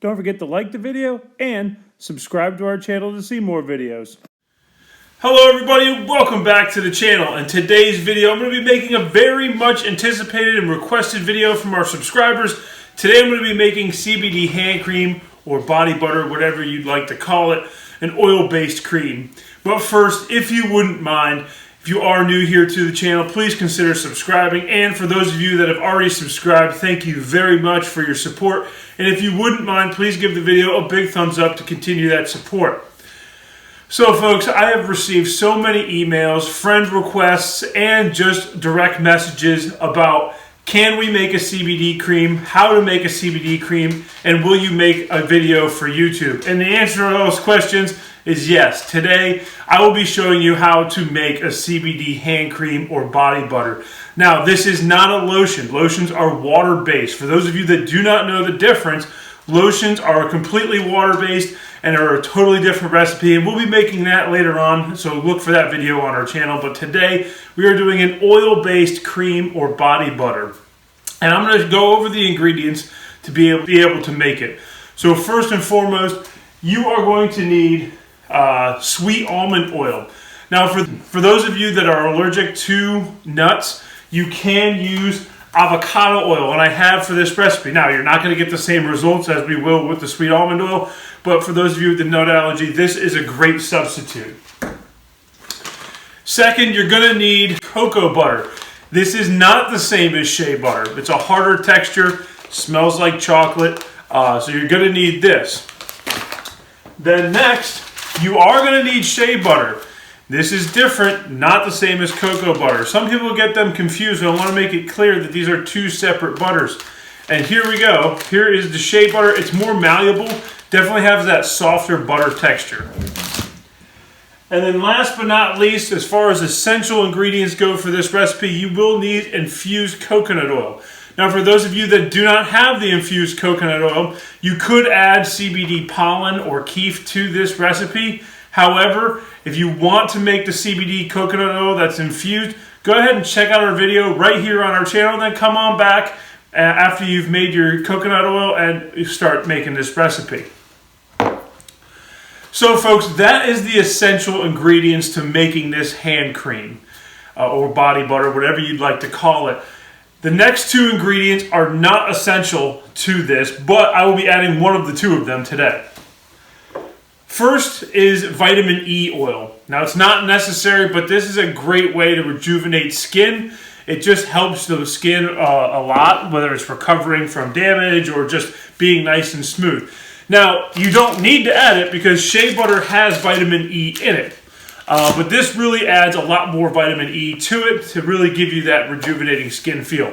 Don't forget to like the video and subscribe to our channel to see more videos. Hello everybody, welcome back to the channel. In today's video, I'm going to be making a very much anticipated and requested video from our subscribers. Today I'm going to be making CBD hand cream or body butter, whatever you'd like to call it, an oil-based cream. But first, if you wouldn't mind, if you are new here to the channel, please consider subscribing. And for those of you that have already subscribed, thank you very much for your support. And if you wouldn't mind, please give the video a big thumbs up to continue that support. So folks, I have received so many emails, friend requests, and just direct messages about can we make a CBD cream, how to make a CBD cream, and will you make a video for YouTube? And the answer to those questions is yes. Today, I will be showing you how to make a CBD hand cream or body butter. Now, this is not a lotion. Lotions are water-based. For those of you that do not know the difference, lotions are completely water-based and are a totally different recipe, and we'll be making that later on, so look for that video on our channel. But today, we are doing an oil-based cream or body butter. And I'm going to go over the ingredients to be able to make it. So first and foremost, you are going to need sweet almond oil. Now, for those of you that are allergic to nuts, you can use avocado oil, and I have for this recipe. Now, you're not going to get the same results as we will with the sweet almond oil, but for those of you with the nut allergy, this is a great substitute. Second, you're going to need cocoa butter. This is not the same as shea butter. It's a harder texture, smells like chocolate, so you're going to need this. Then next, you are going to need shea butter. This is different, not the same as cocoa butter. Some people get them confused, and I want to make it clear that these are two separate butters. And here we go. Here is the shea butter. It's more malleable, definitely has that softer butter texture. And then last but not least, as far as essential ingredients go for this recipe, you will need infused coconut oil. Now, for those of you that do not have the infused coconut oil, you could add CBD pollen or keef to this recipe. However, if you want to make the CBD coconut oil that's infused, go ahead and check out our video right here on our channel, and then come on back after you've made your coconut oil and you start making this recipe. So folks, that is the essential ingredients to making this hand cream or body butter, whatever you'd like to call it. The next two ingredients are not essential to this, but I will be adding one of the two of them today. First is vitamin E oil. Now, it's not necessary, but this is a great way to rejuvenate skin. It just helps the skin a lot, whether it's recovering from damage or just being nice and smooth. Now, you don't need to add it because shea butter has vitamin E in it. But this really adds a lot more vitamin E to it to really give you that rejuvenating skin feel.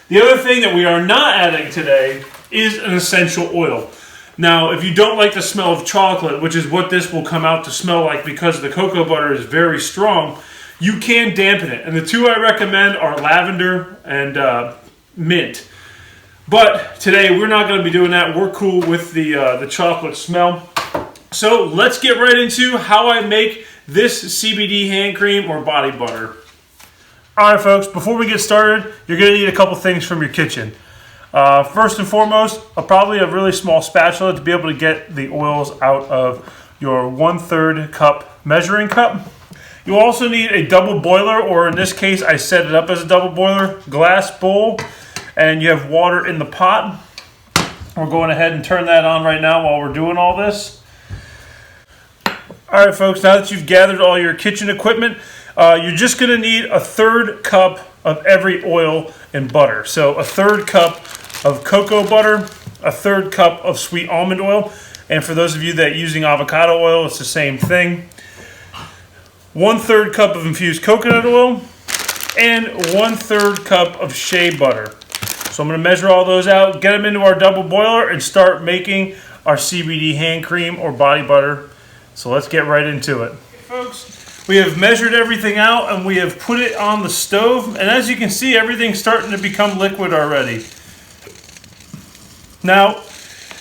The other thing that we are not adding today is an essential oil. Now, if you don't like the smell of chocolate, which is what this will come out to smell like because the cocoa butter is very strong, you can dampen it. And the two I recommend are lavender and mint. But today, we're not going to be doing that. We're cool with the chocolate smell. So let's get right into how I make this CBD hand cream or body butter. All right, folks, before we get started, you're going to need a couple things from your kitchen. First and foremost, probably a really small spatula to be able to get the oils out of your 1/3 cup measuring cup. You'll also need a double boiler, or in this case, I set it up as a double boiler, glass bowl, and you have water in the pot. We're going ahead and turn that on right now while we're doing all this. All right, folks, now that you've gathered all your kitchen equipment, you're just going to need 1/3 cup of every oil and butter. So 1/3 cup of cocoa butter, 1/3 cup of sweet almond oil, and for those of you that are using avocado oil, it's the same thing. 1/3 cup of infused coconut oil, and 1/3 cup of shea butter. So I'm going to measure all those out, get them into our double boiler, and start making our CBD hand cream or body butter. So let's get right into it. Okay, folks, we have measured everything out and we have put it on the stove. And as you can see, everything's starting to become liquid already. Now,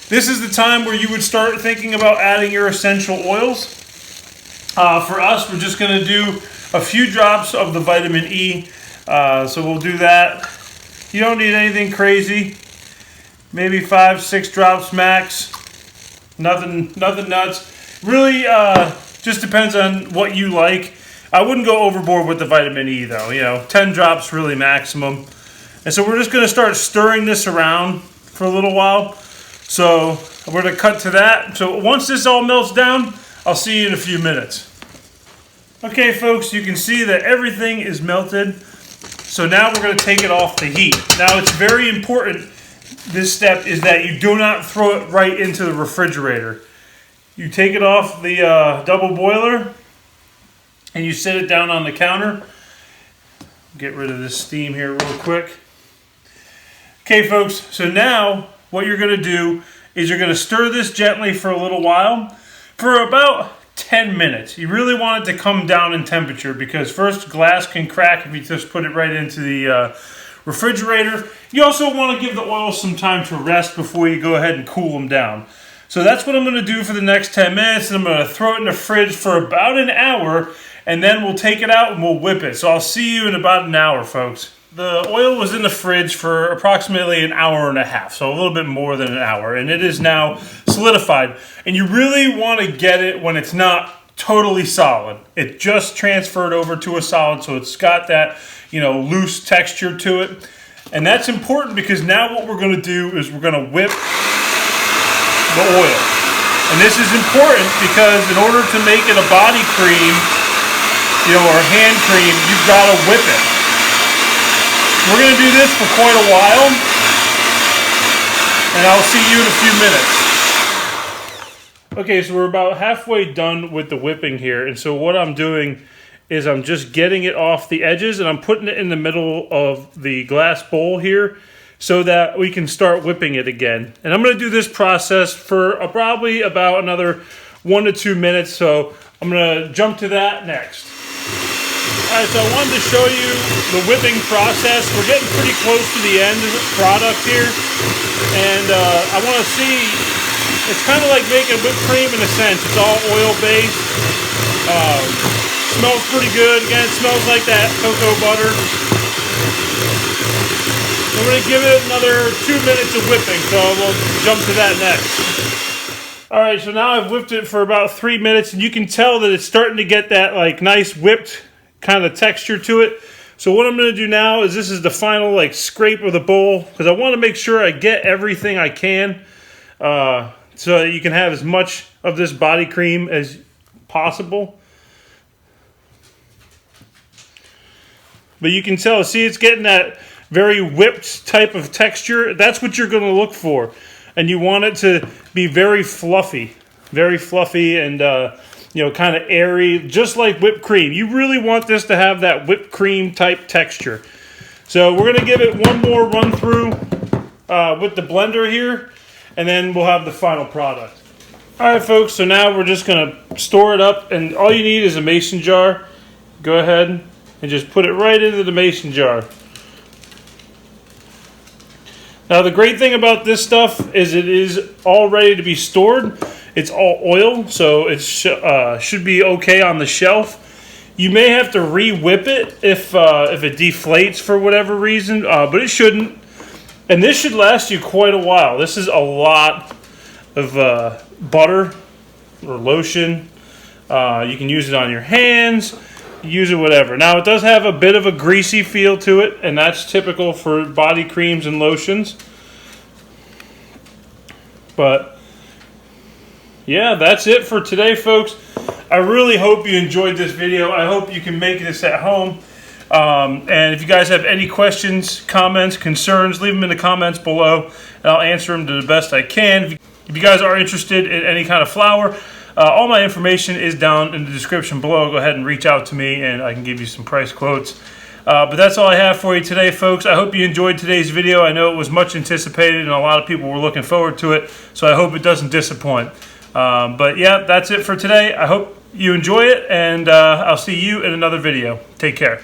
this is the time where you would start thinking about adding your essential oils. For us, we're just going to do a few drops of the vitamin E. So we'll do that. You don't need anything crazy. Maybe 5-6 drops max. Nothing nuts. Really, just depends on what you like. I wouldn't go overboard with the vitamin E though. You know, 10 drops really maximum. And so we're just going to start stirring this around for a little while. So we're going to cut to that. So once this all melts down, I'll see you in a few minutes. Okay, folks, you can see that everything is melted. So now we're going to take it off the heat. Now it's very important, this step, is that you do not throw it right into the refrigerator. You take it off the double boiler and you set it down on the counter. Get rid of this steam here real quick. Okay, folks, so now what you're going to do is you're going to stir this gently for a little while, for about 10 minutes. You really want it to come down in temperature because first glass can crack if you just put it right into the refrigerator. You also want to give the oil some time to rest before you go ahead and cool them down. So that's what I'm going to do for the next 10 minutes, and I'm going to throw it in the fridge for about an hour, and then we'll take it out and we'll whip it. So I'll see you in about an hour, folks. The oil was in the fridge for approximately an hour and a half, so a little bit more than an hour, and it is now solidified. And you really want to get it when it's not totally solid. It just transferred over to a solid, so it's got that, you know, loose texture to it. And that's important because now what we're going to do is we're going to whip the oil. And this is important because in order to make it a body cream, you know, or hand cream, you've got to whip it. We're going to do this for quite a while, and I'll see you in a few minutes. Okay, so we're about halfway done with the whipping here, and so what I'm doing is I'm just getting it off the edges, and I'm putting it in the middle of the glass bowl here so that we can start whipping it again. And I'm going to do this process for probably about another 1 to 2 minutes, so I'm going to jump to that next. Alright, so I wanted to show you the whipping process. We're getting pretty close to the end of the product here. And I want to see, it's kind of like making whipped cream in a sense. It's all oil-based. Smells pretty good. Again, it smells like that cocoa butter. I'm going to give it another 2 minutes of whipping, so we'll jump to that next. Alright, so now I've whipped it for about 3 minutes, and you can tell that it's starting to get that like nice whipped kind of texture to it. So what I'm going to do now is this is the final like scrape of the bowl because I want to make sure I get everything I can so that you can have as much of this body cream as possible. But you can tell, see, it's getting that very whipped type of texture. That's what you're going to look for, and you want it to be very fluffy and you know, kind of airy, just like whipped cream. You really want this to have that whipped cream type texture. So we're going to give it one more run through with the blender here, and then we'll have the final product. Alright folks, so now we're just going to store it up, and all you need is a mason jar. Go ahead and just put it right into the mason jar. Now the great thing about this stuff is it is all ready to be stored. It's all oil, so it should be okay on the shelf. You may have to re-whip it if it deflates for whatever reason, but it shouldn't. And this should last you quite a while. This is a lot of butter or lotion. You can use it on your hands, use it whatever. Now it does have a bit of a greasy feel to it, and that's typical for body creams and lotions. But yeah, that's it for today, folks. I really hope you enjoyed this video. I hope you can make this at home. And if you guys have any questions, comments, concerns, leave them in the comments below, and I'll answer them to the best I can. If you guys are interested in any kind of flower, all my information is down in the description below. Go ahead and reach out to me, and I can give you some price quotes. But that's all I have for you today, folks. I hope you enjoyed today's video. I know it was much anticipated, and a lot of people were looking forward to it, so I hope it doesn't disappoint. But yeah, that's it for today. I hope you enjoy it, and I'll see you in another video. Take care.